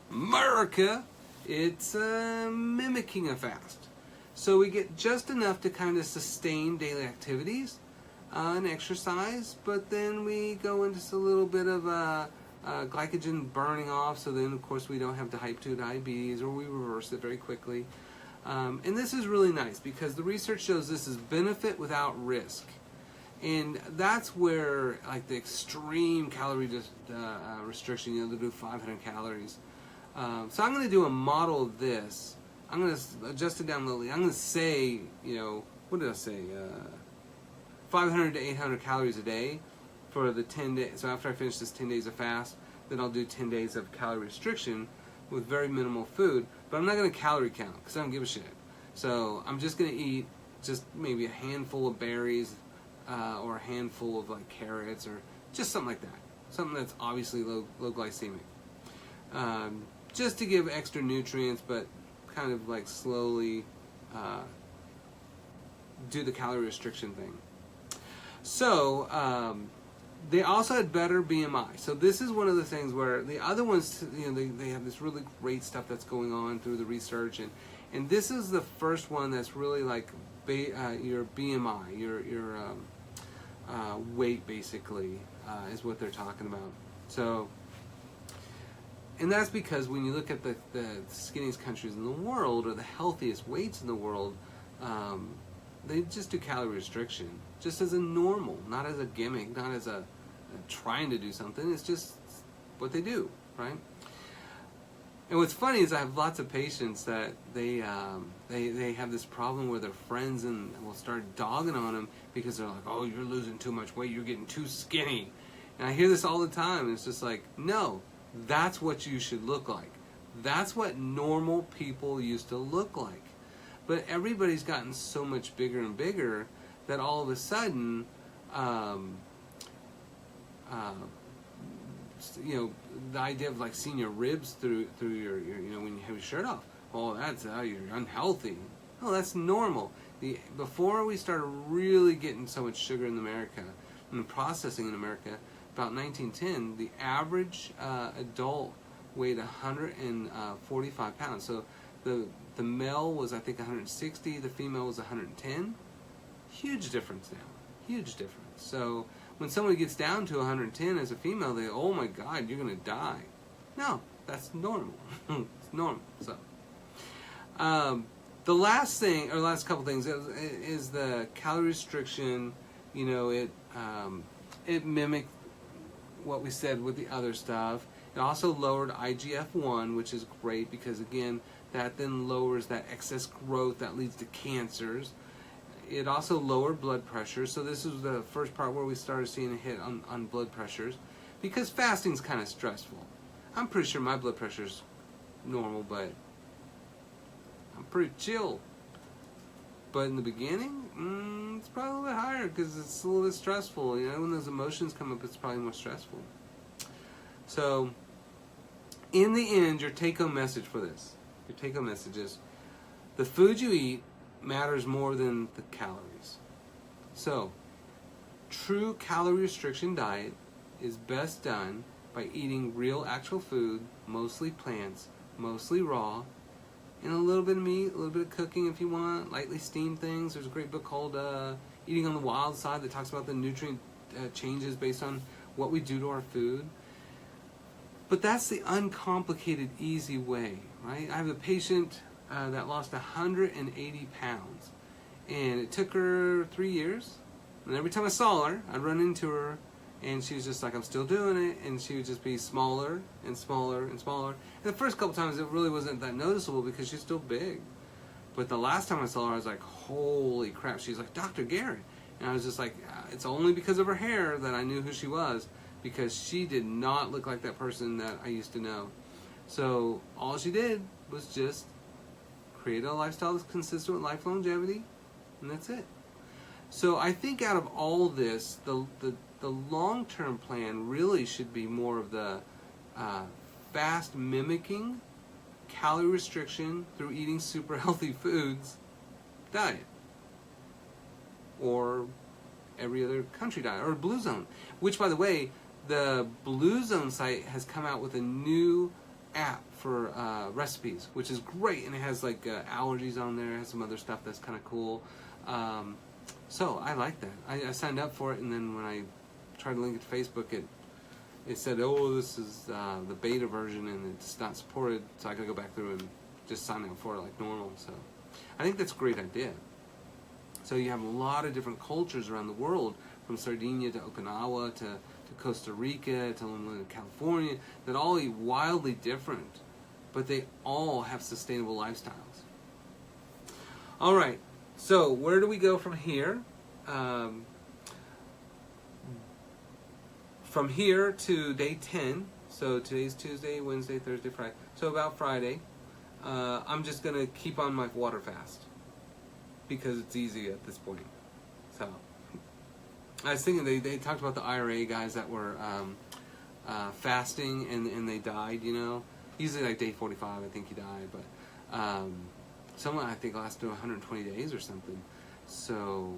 [SPEAKER 1] it's mimicking a fast. So we get just enough to kind of sustain daily activities and exercise, but then we go into a little bit of glycogen burning off, so then of course we don't have type 2 diabetes, or we reverse it very quickly. And this is really nice because the research shows this is benefit without risk. And that's where the extreme calorie restriction, they do 500 calories. So I'm going to do a model of this. I'm going to adjust it down a little. I'm going to say, what did I say? 500 to 800 calories a day for the 10 days. So after I finish this 10 days of fast, then I'll do 10 days of calorie restriction with very minimal food. But I'm not going to calorie count because I don't give a shit. So I'm just going to eat just maybe a handful of berries or a handful of carrots or just something like that. Something that's obviously low glycemic. Just to give extra nutrients, but kind of slowly do the calorie restriction thing. So they also had better BMI. So this is one of the things where the other ones, they have this really great stuff that's going on through the research, and this is the first one that's really your BMI, your weight basically is what they're talking about. So. And that's because when you look at the skinniest countries in the world, or the healthiest weights in the world, they just do calorie restriction, just as a normal, not as a gimmick, not as a trying to do something. It's just what they do, right? And what's funny is I have lots of patients that they have this problem where their friends and will start dogging on them because they're like, oh, you're losing too much weight, you're getting too skinny. And I hear this all the time, and it's just like, no. That's what you should look like. That's what normal people used to look like. But everybody's gotten so much bigger and bigger that all of a sudden, the idea of seeing your ribs through your when you have your shirt off, oh, that's you're unhealthy. No, that's normal. Before we started really getting so much sugar in America and processing in America, about 1910, the average adult weighed 145 pounds. So the male was, I think, 160. The female was 110. Huge difference now. Huge difference. So when somebody gets down to 110 as a female, they, oh my God, you're going to die. No, that's normal. It's normal. So, the last thing, or last couple things, is the calorie restriction. You know, it mimicked what we said with the other stuff. It also lowered IGF-1, which is great because, again, that then lowers that excess growth that leads to cancers. It also lowered blood pressure. So this is the first part where we started seeing a hit on blood pressures, because fasting's kind of stressful. I'm pretty sure my blood pressure's normal, but I'm pretty chill. But in the beginning, it's probably a little bit higher because it's a little bit stressful. You know, when those emotions come up, it's probably more stressful. So, in the end, your take-home message for this, your take-home message is, the food you eat matters more than the calories. So, true calorie restriction diet is best done by eating real actual food, mostly plants, mostly raw, and a little bit of meat, a little bit of cooking if you want, lightly steamed things. There's a great book called Eating on the Wild Side that talks about the nutrient changes based on what we do to our food. But that's the uncomplicated, easy way, right? I have a patient that lost 180 pounds, and it took her 3 years. And every time I saw her, I'd run into her, and she was just like, I'm still doing it, and she would just be smaller and smaller and smaller. And the first couple times, it really wasn't that noticeable because she's still big. But the last time I saw her, I was like, holy crap. She's like, Dr. Garrett. And I was just like, it's only because of her hair that I knew who she was, because she did not look like that person that I used to know. So all she did was just create a lifestyle that's consistent with life longevity, and that's it. So I think out of all this, the long-term plan really should be more of the fast mimicking, calorie restriction through eating super healthy foods diet, or every other country diet, or Blue Zone, which, by the way, the Blue Zone site has come out with a new app for recipes, which is great, and it has like allergies on there. It has some other stuff that's kind of cool. So I like that. I signed up for it, and then when I tried to link it to Facebook, it said, oh, this is the beta version, and it's not supported, so I gotta go back through and just sign up for it like normal. So I think that's a great idea. So you have a lot of different cultures around the world, from Sardinia to Okinawa to Costa Rica to California, that all eat wildly different, but they all have sustainable lifestyles. All right, so where do we go from here? From here to day 10, so today's Tuesday, Wednesday, Thursday, Friday, so about Friday, I'm just going to keep on my water fast, because it's easy at this point. So I was thinking they talked about the IRA guys that were fasting and they died, you know. Usually like day 45, I think he died, but someone I think lasted 120 days or something. So,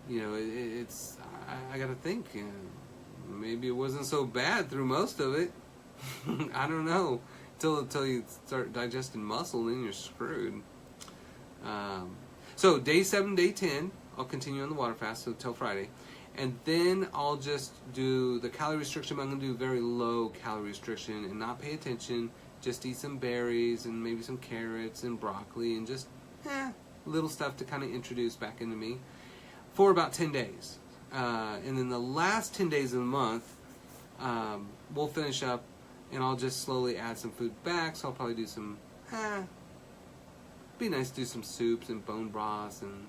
[SPEAKER 1] you know, it's I got to think, maybe it wasn't so bad through most of it. I don't know. Until you start digesting muscle, then you're screwed. So day 7, day 10, I'll continue on the water fast, so till Friday. And then I'll just do the calorie restriction. I'm going to do very low calorie restriction and not pay attention. Just eat some berries and maybe some carrots and broccoli and just little stuff to kind of introduce back into me for about 10 days. And then the last 10 days of the month, we'll finish up, and I'll just slowly add some food back. So I'll probably do some, be nice to do some soups and bone broths, and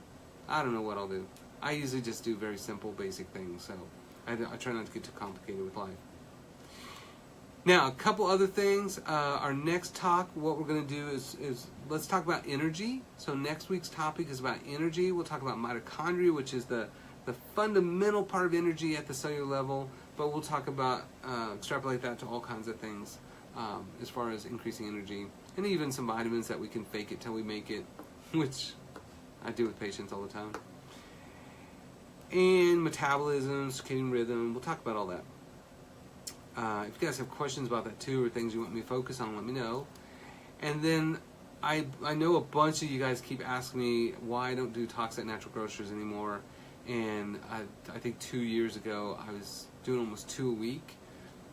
[SPEAKER 1] I don't know what I'll do. I usually just do very simple, basic things, so I try not to get too complicated with life. Now, a couple other things. Our next talk, what we're going to do is let's talk about energy. So next week's topic is about energy. We'll talk about mitochondria, which is the fundamental part of energy at the cellular level, but we'll talk about, extrapolate that to all kinds of things as far as increasing energy, and even some vitamins that we can fake it till we make it, which I do with patients all the time. And metabolism, circadian rhythm, we'll talk about all that. If you guys have questions about that too, or things you want me to focus on, let me know. And then I know a bunch of you guys keep asking me why I don't do talks at Natural Grocers anymore. And I think 2 years ago I was doing almost 2 a week,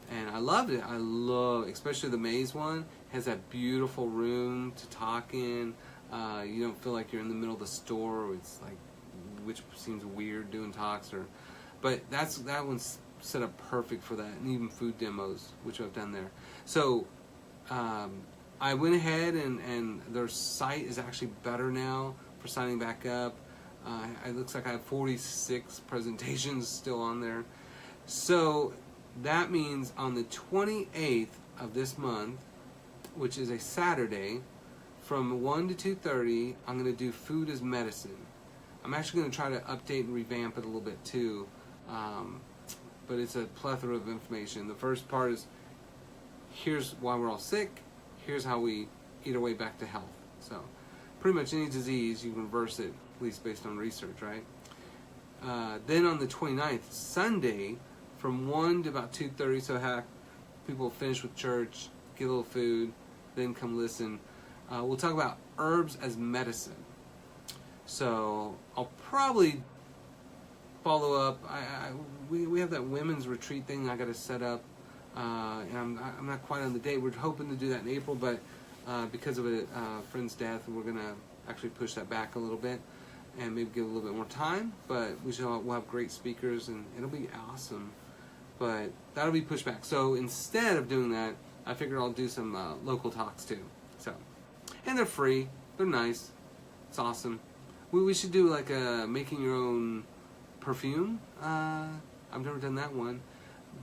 [SPEAKER 1] and I loved it. I love, especially the maze one. It has that beautiful room to talk in. You don't feel like you're in the middle of the store. It's like, which seems weird doing talks, but that one's set up perfect for that, and even food demos, which I've done there. So I went ahead and their site is actually better now for signing back up. It looks like I have 46 presentations still on there. So that means on the 28th of this month, which is a Saturday, from 1 to 2:30, I'm going to do food as medicine. I'm actually going to try to update and revamp it a little bit too, but it's a plethora of information. The first part is, here's why we're all sick, here's how we eat our way back to health. So pretty much any disease, you can reverse it, at least based on research, right? Then on the 29th, Sunday, from 1 to about 2:30, so people finish with church, get a little food, then come listen. We'll talk about herbs as medicine. So I'll probably follow up. We have that women's retreat thing I got to set up, and I'm not quite on the date. We're hoping to do that in April, but because of a friend's death, we're gonna actually push that back a little bit and maybe give a little bit more time. But we'll have great speakers, and it'll be awesome. But that'll be pushed back. So instead of doing that, I figured I'll do some local talks too. So, and they're free. They're nice. It's awesome. We should do like a making your own perfume. I've never done that one,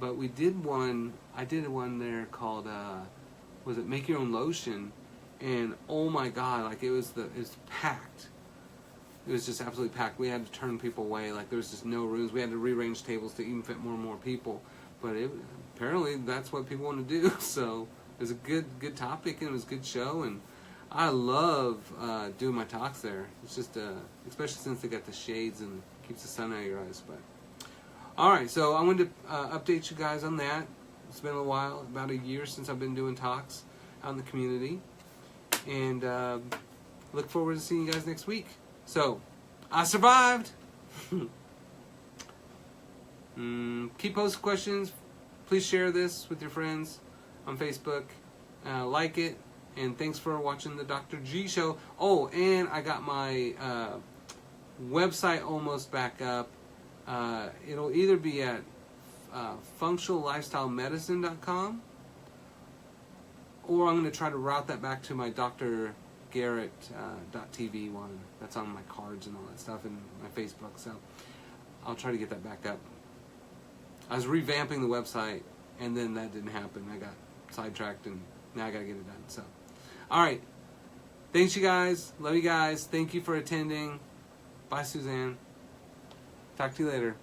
[SPEAKER 1] but we did one. I did one there called was it Make Your Own Lotion, and oh my god, like it was packed. It was just absolutely packed. We had to turn people away. Like there was just no rooms. We had to rearrange tables to even fit more and more people. But apparently that's what people want to do. So it was a good topic, and it was a good show, and I love doing my talks there. It's just, especially since they got the shades and keeps the sun out of your eyes. But all right, so I wanted to update you guys on that. It's been a while, about a year since I've been doing talks out in the community, and look forward to seeing you guys next week. So I survived. Keep posting questions. Please share this with your friends on Facebook. Like it. And thanks for watching the Dr. G Show. Oh, and I got my website almost back up. It'll either be at functionallifestylemedicine.com, or I'm going to try to route that back to my Dr. Garrett .tv one. That's on my cards and all that stuff, and my Facebook. So I'll try to get that back up. I was revamping the website, and then that didn't happen. I got sidetracked, and now I got to get it done. So. All right. Thanks, you guys. Love you guys. Thank you for attending. Bye, Suzanne. Talk to you later.